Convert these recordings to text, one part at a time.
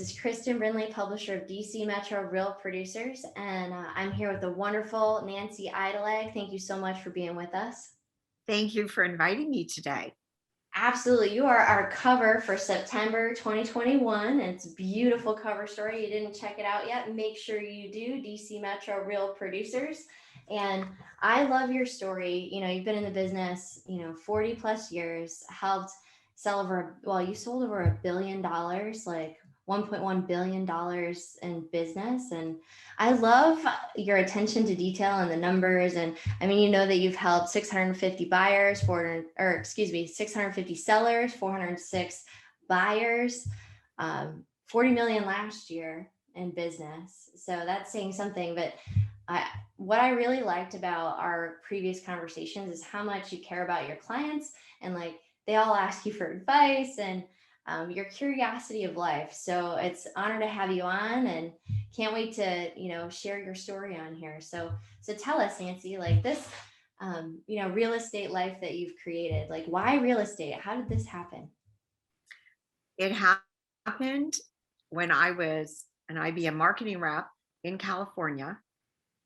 is Kristen Brindley, publisher of DC Metro Real Producers, and I'm here with the wonderful Nancy Itteilag. Thank you so much for being with us. Thank you for inviting me today. Absolutely. You are our cover for September 2021. And it's a beautiful cover story. You didn't check it out yet, make sure you do. DC Metro Real Producers. And I love your story. You know, you've been in the business, 40 plus years, helped sell you sold over $1 billion, like $1.1 billion in business. And I love your attention to detail and the numbers. And I mean, you know that you've helped 650 buyers, 650 sellers, 406 buyers, 40 million last year in business. So that's saying something. But what I really liked about our previous conversations is how much you care about your clients, and like they all ask you for advice and your curiosity of life. So it's an honor to have you on, and can't wait to share your story on here. So tell us, Nancy, like this real estate life that you've created. Like, why real estate? How did this happen? It happened when I was an IBM marketing rep in California,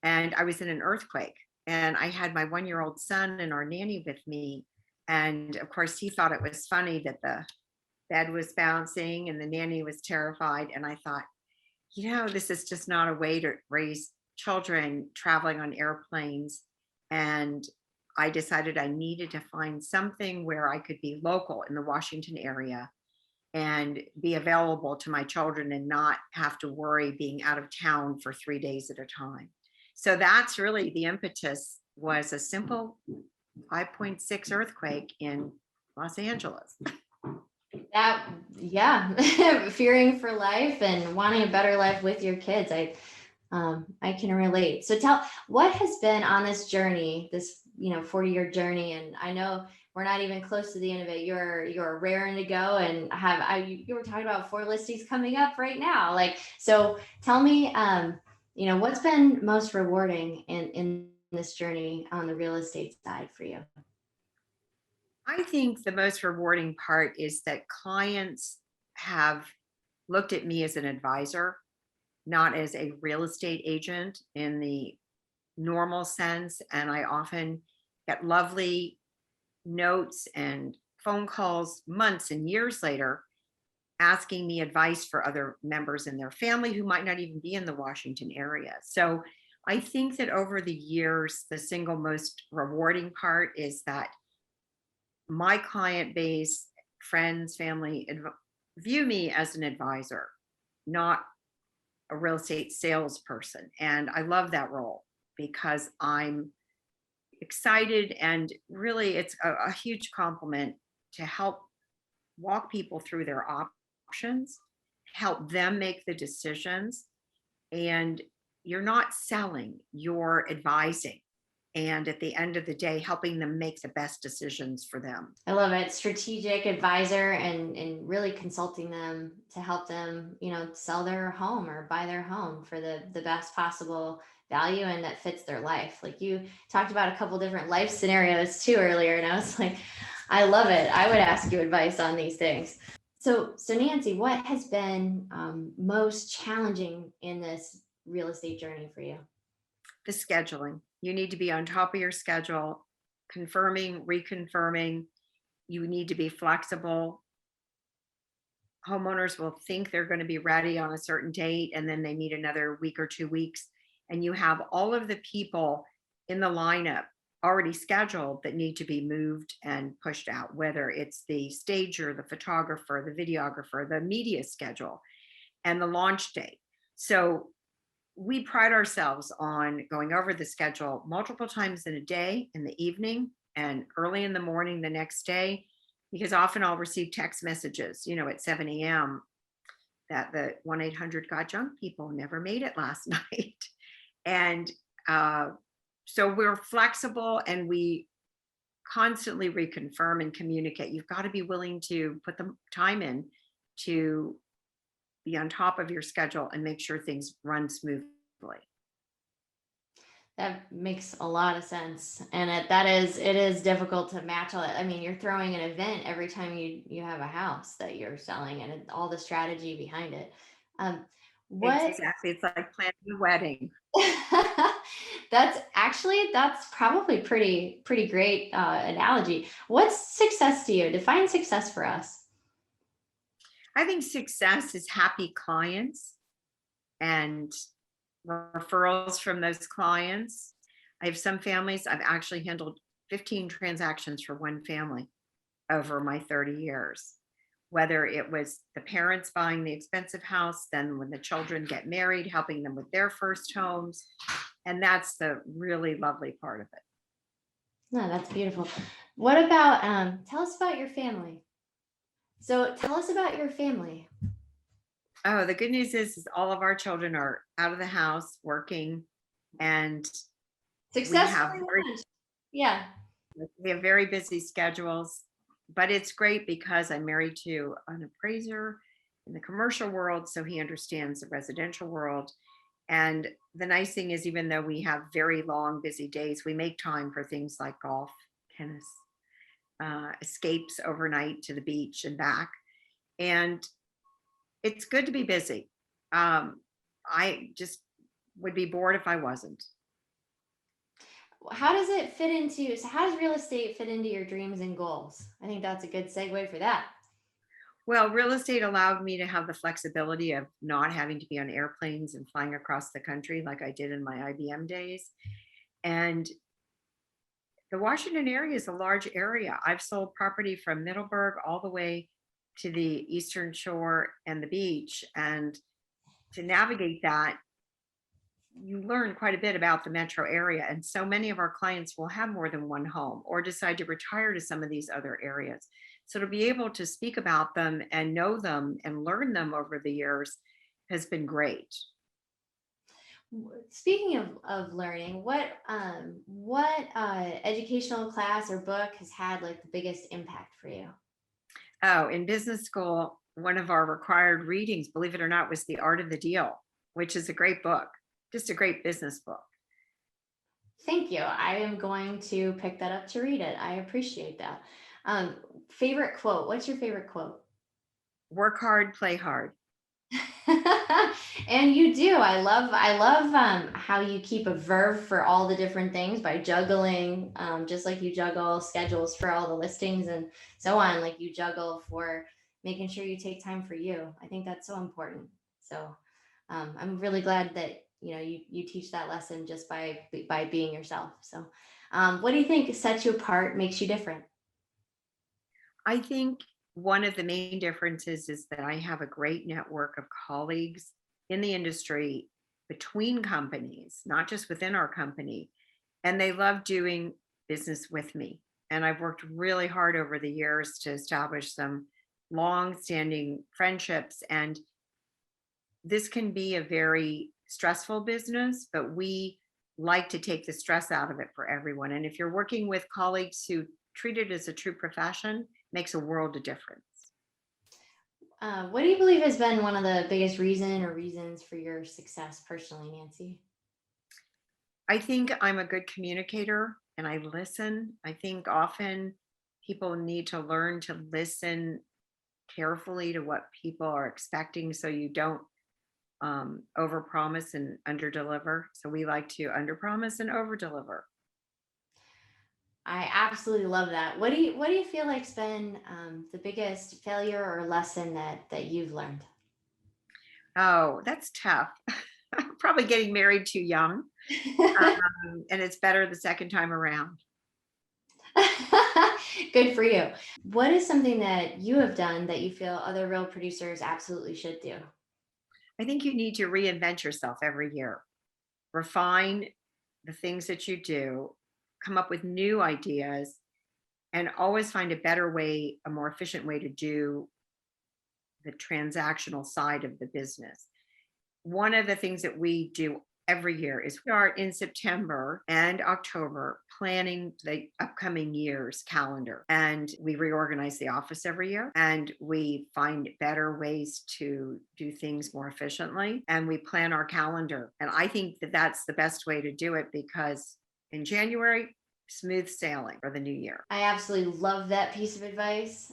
and I was in an earthquake, and I had my 1-year-old son and our nanny with me. And of course, he thought it was funny that the bed was bouncing and the nanny was terrified. And I thought, this is just not a way to raise children traveling on airplanes. And I decided I needed to find something where I could be local in the Washington area and be available to my children and not have to worry being out of town for 3 days at a time. So that's really the impetus, was a simple 5.6 earthquake in Los Angeles. Fearing for life and wanting a better life with your kids. I can relate. So what has been on this journey, this 40-year journey, and I know we're not even close to the end of it. You're raring to go, and you were talking about 4 listings coming up right now. So tell me, what's been most rewarding in this journey on the real estate side for you? I think the most rewarding part is that clients have looked at me as an advisor, not as a real estate agent in the normal sense. And I often get lovely notes and phone calls months and years later asking me advice for other members in their family who might not even be in the Washington area. So I think that over the years, the single most rewarding part is that my client base, friends, family, view me as an advisor, not a real estate salesperson. And I love that role because I'm excited, and really it's a huge compliment to help walk people through their options, help them make the decisions. And you're not selling, you're advising. And at the end of the day, helping them make the best decisions for them. I love it. Strategic advisor, and really consulting them to help them, sell their home or buy their home for the best possible value and that fits their life. Like you talked about a couple different life scenarios too earlier, and I was like, I love it. I would ask you advice on these things. So Nancy, what has been most challenging in this real estate journey for you? The scheduling. You need to be on top of your schedule, confirming, reconfirming. You need to be flexible. Homeowners will think they're going to be ready on a certain date, and then they need another week or 2 weeks. And you have all of the people in the lineup already scheduled that need to be moved and pushed out, whether it's the stager, the photographer, the videographer, the media schedule, and the launch date. So we pride ourselves on going over the schedule multiple times in a day, in the evening and early in the morning the next day, because often I'll receive text messages, at 7 a.m. that the 1-800-GOT-JUNK people never made it last night. And so we're flexible, and we constantly reconfirm and communicate. You've got to be willing to put the time in to be on top of your schedule and make sure things run smoothly. That makes a lot of sense. And it is difficult to match all that. I mean, you're throwing an event every time you have a house that you're selling, and all the strategy behind it. What Exactly. It's like planning a wedding. that's probably pretty great analogy. What's success to you? Define success for us. I think success is happy clients and referrals from those clients. I have some families, I've actually handled 15 transactions for one family over my 30 years. Whether it was the parents buying the expensive house, then when the children get married, helping them with their first homes. And that's the really lovely part of it. No, that's beautiful. What about tell us about your family. So tell us about your family. Oh, the good news is all of our children are out of the house working, and we have Successfully very launched. Yeah. we have very busy schedules, but it's great because I'm married to an appraiser in the commercial world, so he understands the residential world. And the nice thing is, even though we have very long, busy days, we make time for things like golf, tennis, escapes overnight to the beach and back. And it's good to be busy. I just would be bored if I wasn't. How does it fit into, so how does real estate fit into your dreams and goals? I think that's a good segue for that. Well, real estate allowed me to have the flexibility of not having to be on airplanes and flying across the country like I did in my IBM days. And the Washington area is a large area. I've sold property from Middleburg all the way to the Eastern Shore and the beach. And to navigate that, you learn quite a bit about the metro area. And so many of our clients will have more than one home or decide to retire to some of these other areas. So to be able to speak about them and know them and learn them over the years has been great. Speaking of learning, what educational class or book has had like the biggest impact for you? Oh, in business school, one of our required readings, believe it or not, was The Art of the Deal, which is a great book, just a great business book. Thank you. I am going to pick that up to read it. I appreciate that. Favorite quote. What's your favorite quote? Work hard, play hard. And you do. I love how you keep a verb for all the different things by juggling, just like you juggle schedules for all the listings and so on, like you juggle for making sure you take time for you. I think that's so important. So I'm really glad that you teach that lesson just by being yourself. So what do you think sets you apart, makes you different? I think one of the main differences is that I have a great network of colleagues in the industry between companies, not just within our company, and they love doing business with me. And I've worked really hard over the years to establish some long-standing friendships. And this can be a very stressful business, but we like to take the stress out of it for everyone. And if you're working with colleagues who treat it as a true profession, makes a world of difference. What do you believe has been one of the biggest reasons for your success personally, Nancy? I think I'm a good communicator and I listen. I think often people need to learn to listen carefully to what people are expecting so you don't overpromise and underdeliver. So we like to underpromise and overdeliver. I absolutely love that. What do you feel like's been the biggest failure or lesson that you've learned? Oh, that's tough. Probably getting married too young. And it's better the second time around. Good for you. What is something that you have done that you feel other real producers absolutely should do? I think you need to reinvent yourself every year, refine the things that you do, come up with new ideas, and always find a better way, a more efficient way to do the transactional side of the business. One of the things that we do every year is we start in September and October planning the upcoming year's calendar. And we reorganize the office every year and we find better ways to do things more efficiently. And we plan our calendar. And I think that that's the best way to do it because in January, smooth sailing for the new year. I absolutely love that piece of advice.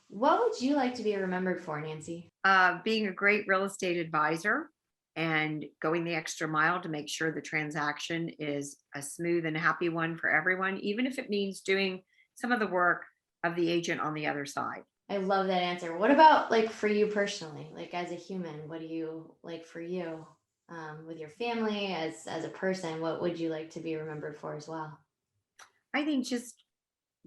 What would you like to be remembered for, Nancy? Being a great real estate advisor and going the extra mile to make sure the transaction is a smooth and happy one for everyone, even if it means doing some of the work of the agent on the other side. I love that answer. What about like for you personally, like as a human, what do you like for you with your family as a person? What would you like to be remembered for as well? I think just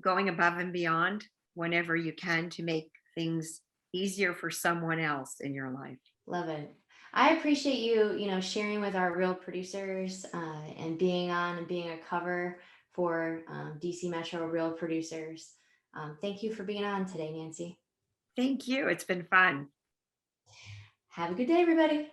going above and beyond whenever you can to make things easier for someone else in your life. Love it. I appreciate you, sharing with our real producers and being on and being a cover for DC Metro Real Producers. Thank you for being on today, Nancy. Thank you. It's been fun. Have a good day, everybody.